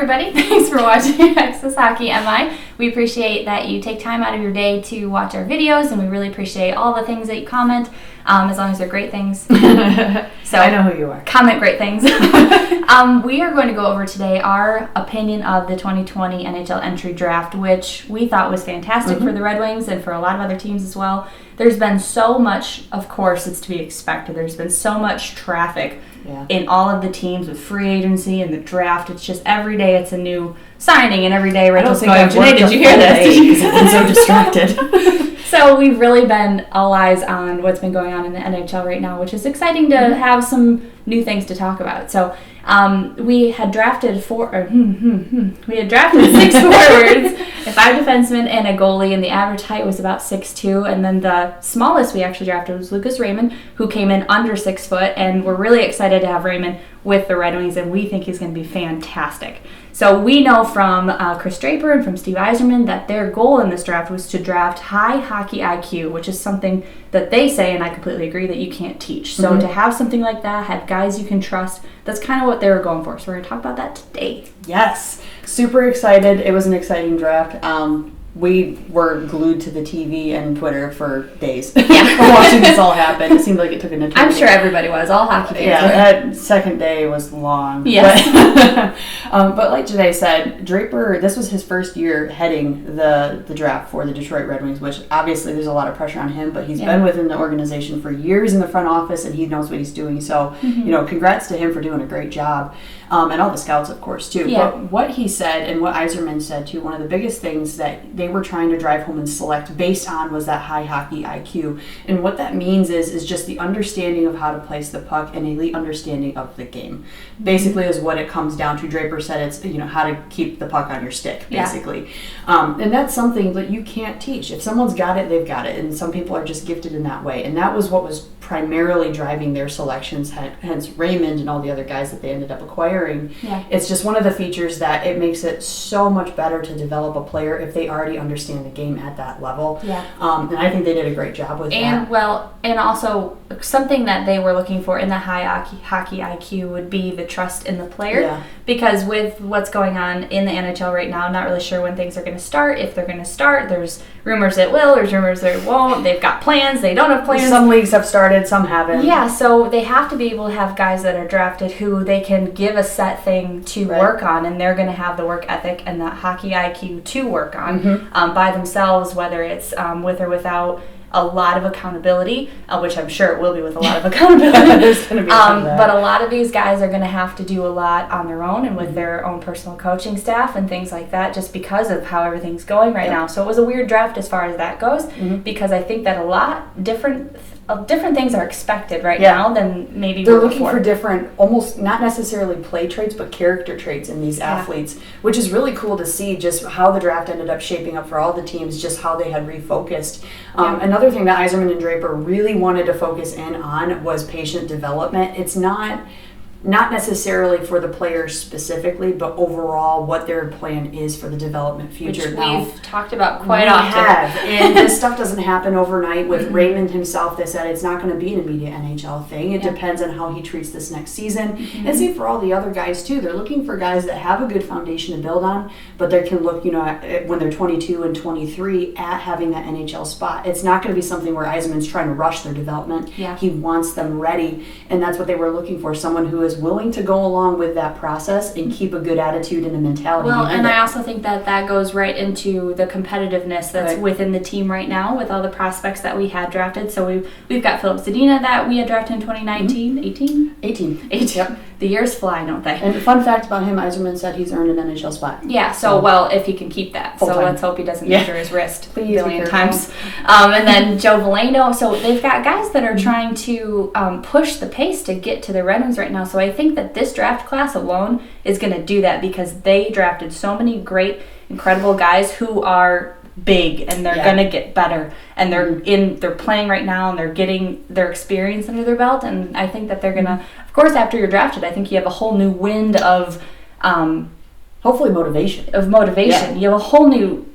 everybody. Thanks for watching Access Hockey MI. We appreciate that you take time out of your day to watch our videos, and we really appreciate all the things that you comment, as long as they're great things. So I know who you are. Comment great things. We are going to go over today our opinion of the 2020 NHL Entry Draft, which we thought was fantastic for the Red Wings and for a lot of other teams as well. There's been so much, of course, it's to be expected. There's been so much traffic in all of the teams with free agency and the draft. It's just every day it's a new signing, and every day Rachel's going, Janae, did you hear this? I've been so distracted. So we've really been all eyes on what's been going on in the NHL right now, which is exciting to have some new things to talk about. So we had drafted six forwards, 5 defensemen, and a goalie, and the average height was about 6'2", and then the smallest we actually drafted was Lucas Raymond, who came in under 6 foot, and we're really excited to have Raymond with the Red Wings, and we think he's going to be fantastic. So we know from Chris Draper and from Steve Yzerman that their goal in this draft was to draft high hockey IQ, which is something that they say, and I completely agree, that you can't teach. So to have something like that, have guys you can trust, that's kind of what they were going for. So we're going to talk about that today. Yes. Super excited. It was an exciting draft. We were glued to the TV and Twitter for days watching this all happen. It seemed like it took an eternity. I'm sure everybody was. All hockey fans. Yeah, that second day was long. Yes. But like Janae said, Draper, this was his first year heading the draft for the Detroit Red Wings, which obviously there's a lot of pressure on him, but he's been within the organization for years in the front office, and he knows what he's doing. So, congrats to him for doing a great job. And all the scouts, of course, too. Yeah. But what he said and what Yzerman said, too, one of the biggest things that they were trying to drive home and select based on was that high hockey IQ. And what that means is just the understanding of how to place the puck and elite understanding of the game. Basically is what it comes down to. Draper said it's, how to keep the puck on your stick, basically. And that's something that you can't teach. If someone's got it, they've got it. And some people are just gifted in that way. And that was what was primarily driving their selections, hence Raymond and all the other guys that they ended up acquiring. Yeah. It's just one of the features that it makes it so much better to develop a player if they already understand the game at that level. Yeah. And I think they did a great job with that. And also something that they were looking for in the high hockey IQ would be the trust in the player. Yeah. Because with what's going on in the NHL right now, I'm not really sure when things are going to start, if they're going to start. There's rumors it will, there's rumors there won't. They've got plans, they don't have plans. Some leagues have started, some haven't. Yeah, so they have to be able to have guys that are drafted who they can give a set thing to work on, and they're going to have the work ethic and that hockey IQ to work on by themselves, whether it's with or without a lot of accountability, which I'm sure it will be with a lot of accountability. There's going to be some of that. But a lot of these guys are going to have to do a lot on their own and with their own personal coaching staff and things like that, just because of how everything's going right now. So it was a weird draft as far as that goes, because I think that a lot different things are expected now than maybe they're looking for different, almost not necessarily play traits, but character traits in these athletes, which is really cool to see just how the draft ended up shaping up for all the teams, just how they had refocused. Another thing that Yzerman and Draper really wanted to focus in on was patient development. It's not necessarily for the players specifically, but overall what their plan is for the development future. Which we've talked about quite often. And this stuff doesn't happen overnight. With Raymond himself, they said it's not going to be an immediate NHL thing. It depends on how he treats this next season. And same for all the other guys too. They're looking for guys that have a good foundation to build on, but they can look, when they're 22 and 23 at having that NHL spot. It's not going to be something where Yzerman's trying to rush their development. Yeah. He wants them ready, and that's what they were looking for, someone who is willing to go along with that process and keep a good attitude and a mentality. Well, and I also think that goes right into the competitiveness that's within the team right now with all the prospects that we had drafted. So we've got Philip Zadina that we had drafted in 2019, 18. Yep. The years fly, don't they? And fun fact about him, Yzerman said he's earned an NHL spot. Yeah, so if he can keep that. Full-time. So let's hope he doesn't injure his wrist a billion times. Careful. And then Joe Veleno. So they've got guys that are trying to push the pace to get to the Red Wings right now. So I think that this draft class alone is going to do that, because they drafted so many great, incredible guys who are big, and they're going to get better, and they're playing right now, and they're getting their experience under their belt. And I think that they're going to, of course, after you're drafted, I think you have a whole new wind of hopefully motivation. Yeah. You have a whole new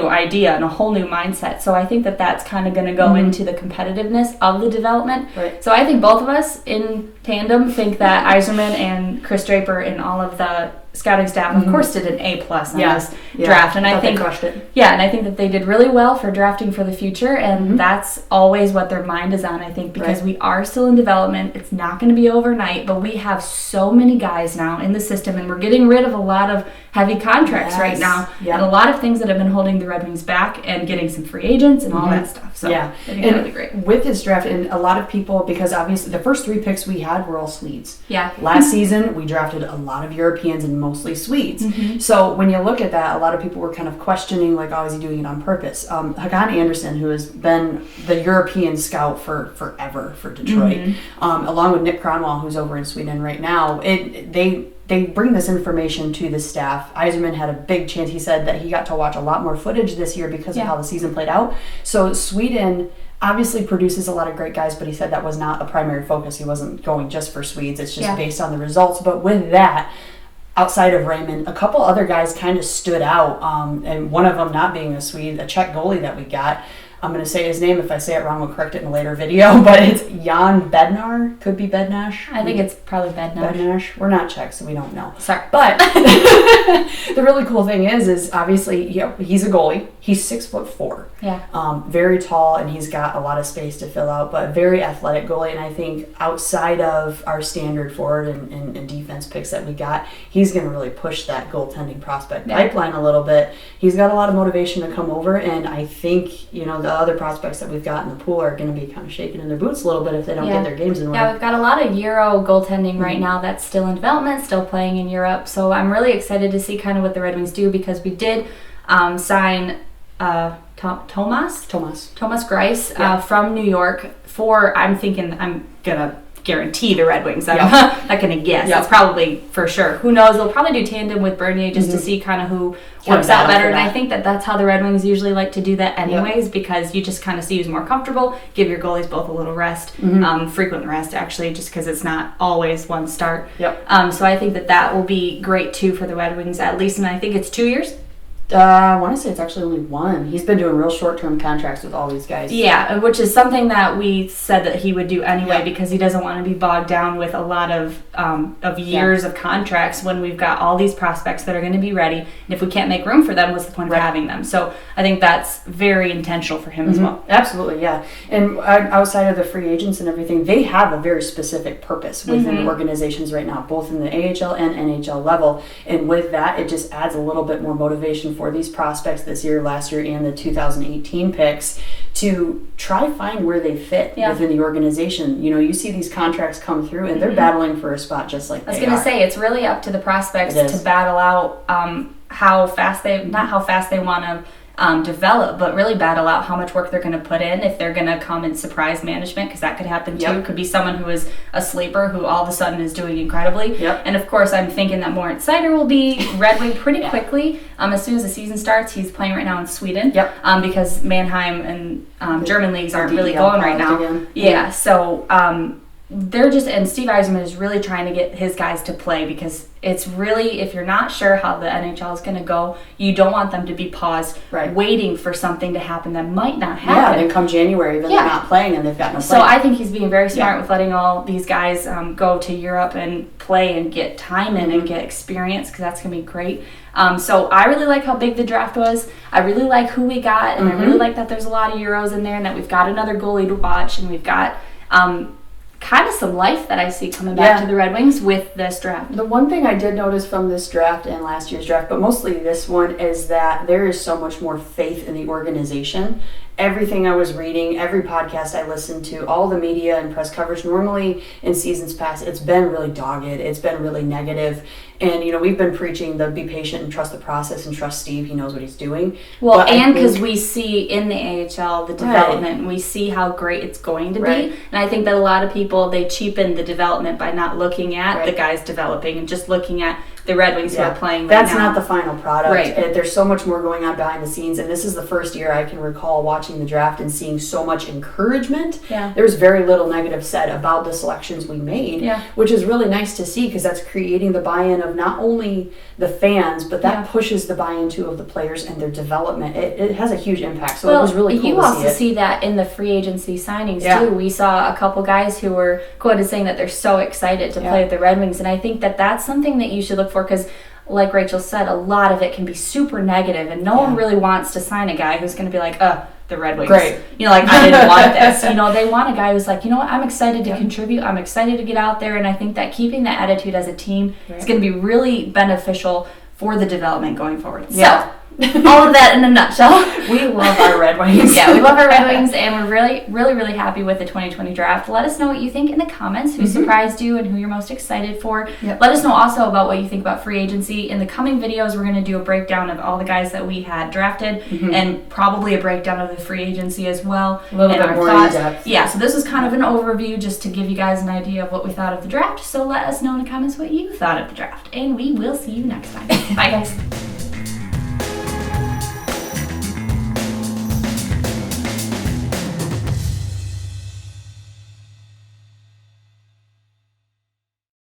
idea and a whole new mindset. So I think that that's kind of going to go into the competitiveness of the development. Right. So I think both of us in tandem think that Yzerman and Chris Draper and all of the scouting staff, of course, did an A+ on this Yeah. draft, and I think they crushed it. Yeah, and I think that they did really well for drafting for the future, and that's always what their mind is on, I think, because we are still in development. It's not going to be overnight, but we have so many guys now in the system, and we're getting rid of a lot of heavy contracts right now, and a lot of things that have been holding the Red Wings back, and getting some free agents and all that stuff. So I think that'll be great. With this draft, and a lot of people, because obviously the first 3 picks we had were all Swedes. Yeah. Last season, we drafted a lot of Europeans and mostly Swedes. So when you look at that, a lot of people were kind of questioning, like, oh, is he doing it on purpose? Hakan Andersson, who has been the European scout for forever for Detroit, along with Nick Cronwall, who's over in Sweden right now, they bring this information to the staff. Yzerman had a big chance. He said that he got to watch a lot more footage this year because of how the season played out. So Sweden obviously produces a lot of great guys, but he said that was not a primary focus. He wasn't going just for Swedes. It's just based on the results. But with that, outside of Raymond, a couple other guys kind of stood out, and one of them not being a Swede, a Czech goalie that we got. I'm going to say his name. If I say it wrong, we'll correct it in a later video. But it's Jan Bednar. Could be Bednash. I think it's probably Bednash. Bednash. We're not Czech, so we don't know. Sorry. But the really cool thing is obviously, he's a goalie. He's 6'4". Yeah. Very tall, and he's got a lot of space to fill out, but very athletic goalie. And I think outside of our standard forward and defense picks that we got, he's going to really push that goaltending prospect pipeline a little bit. He's got a lot of motivation to come over, and I think, the other prospects that we've got in the pool are going to be kind of shaking in their boots a little bit if they don't get their games in order. Yeah, we've got a lot of Euro goaltending right now that's still in development, still playing in Europe. So I'm really excited to see kind of what the Red Wings do, because we did sign Thomas Greiss from New York for, I'm thinking, I'm going to guarantee the Red Wings. I'm not going to guess. It's probably for sure. Who knows? They'll probably do tandem with Bernier just to see kind of who works out better. And I think that that's how the Red Wings usually like to do that anyways, because you just kind of see who's more comfortable, give your goalies both a little rest, frequent rest actually, just because it's not always one start. So I think that will be great too for the Red Wings at least, and I think it's 2 years. I want to say it's actually only 1. He's been doing real short-term contracts with all these guys. Yeah, which is something that we said that he would do anyway, because he doesn't want to be bogged down with a lot of years of contracts when we've got all these prospects that are going to be ready. And if we can't make room for them, what's the point of having them? So I think that's very intentional for him as well. Absolutely, yeah. And outside of the free agents and everything, they have a very specific purpose within the organizations right now, both in the AHL and NHL level. And with that, it just adds a little bit more motivation for these prospects this year, last year, and the 2018 picks to try find where they fit within the organization. You see these contracts come through, and they're battling for a spot just like they are. I was going to say, it's really up to the prospects to battle out how fast they want to develop, but really battle out how much work they're going to put in, if they're going to come and surprise management, because that could happen too. It could be someone who is a sleeper who all of a sudden is doing incredibly. And of course, I'm thinking that Moritz Seider will be Red Wing pretty quickly. As soon as the season starts, he's playing right now in Sweden. Because Mannheim and German leagues aren't really going right now. So they're just, and Steve Yzerman is really trying to get his guys to play, because it's really, if you're not sure how the NHL is going to go, you don't want them to be paused waiting for something to happen that might not happen. And then come January, then they're not playing and they've got no play. So I think he's being very smart with letting all these guys go to Europe and play and get time in and get experience, because that's going to be great. So I really like how big the draft was. I really like who we got, and I really like that there's a lot of Euros in there, and that we've got another goalie to watch, and we've got kind of some life that I see coming back to the Red Wings with this draft. The one thing I did notice from this draft and last year's draft, but mostly this one, is that there is so much more faith in the organization. Everything I was reading, every podcast I listened to, all the media and press coverage, normally in seasons past, it's been really dogged. It's been really negative. And, we've been preaching the be patient and trust the process and trust Steve. He knows what he's doing. Well, and because we see in the AHL the development, and we see how great it's going to be. And I think that a lot of people, they cheapen the development by not looking at the guys developing and just looking at the Red Wings who are playing right now. That's not the final product. There's so much more going on behind the scenes, and this is the first year I can recall watching the draft and seeing so much encouragement. There's very little negative said about the selections we made, which is really nice to see, because that's creating the buy-in of not only the fans, but that pushes the buy-in too of the players and their development. It has a huge impact, so it was really cool to see it. You also see that in the free agency signings too. We saw a couple guys who were quoted saying that they're so excited to play with the Red Wings, and I think that that's something that you should look for, because like Rachel said, a lot of it can be super negative, and no one really wants to sign a guy who's going to be like, the Red Wings. Great. You know, like, I didn't want this. You know, they want a guy who's like, you know what, I'm excited to contribute. I'm excited to get out there, and I think that keeping that attitude as a team is going to be really beneficial for the development going forward. Yeah. So, all of that in a nutshell. We love our Red Wings. Yeah, we love our Red Wings, and we're really, really, really happy with the 2020 draft. Let us know what you think in the comments, who surprised you and who you're most excited for. Yep. Let us know also about what you think about free agency. In the coming videos, we're going to do a breakdown of all the guys that we had drafted, and probably a breakdown of the free agency as well. A little bit more in depth. Yeah, so this is kind of an overview just to give you guys an idea of what we thought of the draft. So let us know in the comments what you thought of the draft, and we will see you next time. Bye, guys.